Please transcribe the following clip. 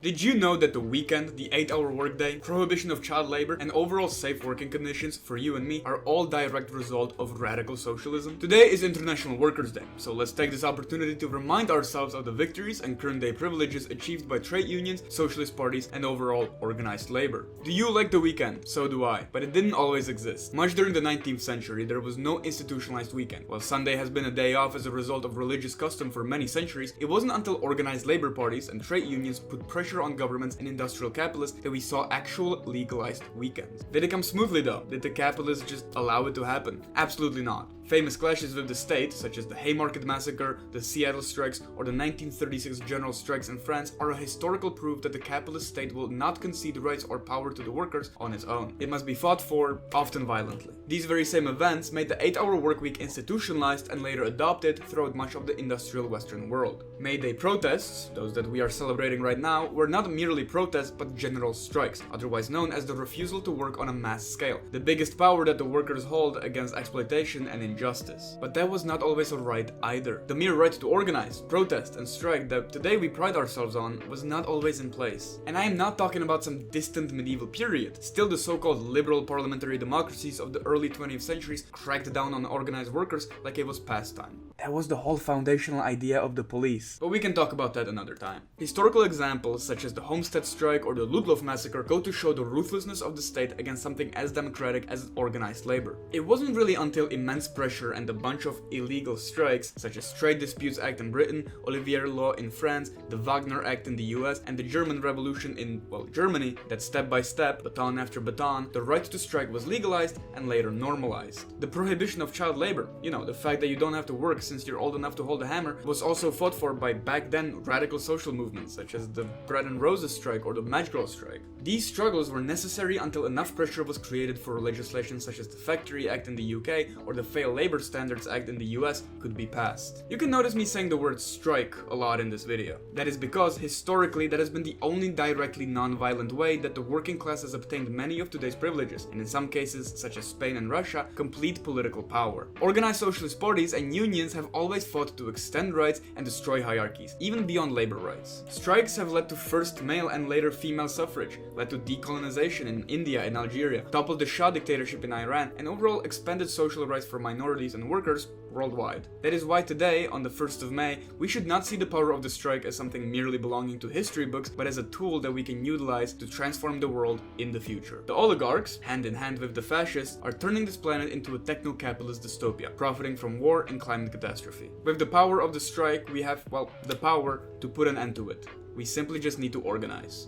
Did you know that the weekend, the 8-hour workday, prohibition of child labor, and overall safe working conditions for you and me are all direct result of radical socialism? Today is International Workers' Day, so let's take this opportunity to remind ourselves of the victories and current day privileges achieved by trade unions, socialist parties, and overall organized labor. Do you like the weekend? So do I, but it didn't always exist. Much during the 19th century, there was no institutionalized weekend. While Sunday has been a day off as a result of religious custom for many centuries, it wasn't until organized labor parties and trade unions put pressure on governments and industrial capitalists that we saw actual legalized weekends. Did it come smoothly though? Did the capitalists just allow it to happen? Absolutely not. Famous clashes with the state, such as the Haymarket Massacre, the Seattle strikes, or the 1936 general strikes in France, are a historical proof that the capitalist state will not concede rights or power to the workers on its own. It must be fought for, often violently. These very same events made the 8-hour workweek institutionalized and later adopted throughout much of the industrial Western world. May Day protests, those that we are celebrating right now, were not merely protests but general strikes, otherwise known as the refusal to work on a mass scale, the biggest power that the workers hold against exploitation and injustice. But that was not always a right either. The mere right to organize, protest, and strike that today we pride ourselves on was not always in place. And I am not talking about some distant medieval period. Still, the so-called liberal parliamentary democracies of the early 20th centuries cracked down on organized workers like it was pastime. That was the whole foundational idea of the police. But we can talk about that another time. Historical examples such as the Homestead Strike or the Ludlow Massacre go to show the ruthlessness of the state against something as democratic as organized labor. It wasn't really until immense pressure and a bunch of illegal strikes, such as Trade Disputes Act in Britain, Olivier Law in France, the Wagner Act in the US, and the German Revolution in, Germany, that step by step, baton after baton, the right to strike was legalized and later normalized. The prohibition of child labor, the fact that you don't have to work since you're old enough to hold a hammer, was also fought for by back then radical social movements such as the Bread and Roses strike or the Match Girl strike. These struggles were necessary until enough pressure was created for legislation such as the Factory Act in the UK or the Fair Labor Standards Act in the US could be passed. You can notice me saying the word strike a lot in this video. That is because historically that has been the only directly non-violent way that the working class has obtained many of today's privileges, and in some cases, such as Spain and Russia, complete political power. Organized socialist parties and unions have always fought to extend rights and destroy hierarchies, even beyond labor rights. Strikes have led to first male and later female suffrage, led to decolonization in India and Algeria, toppled the Shah dictatorship in Iran, and overall expanded social rights for minorities and workers worldwide. That is why today, on the 1st of May, we should not see the power of the strike as something merely belonging to history books, but as a tool that we can utilize to transform the world in the future. The oligarchs, hand in hand with the fascists, are turning this planet into a techno-capitalist dystopia, profiting from war and climate catastrophe. With the power of the strike, we have, the power to put an end to it. We simply just need to organize.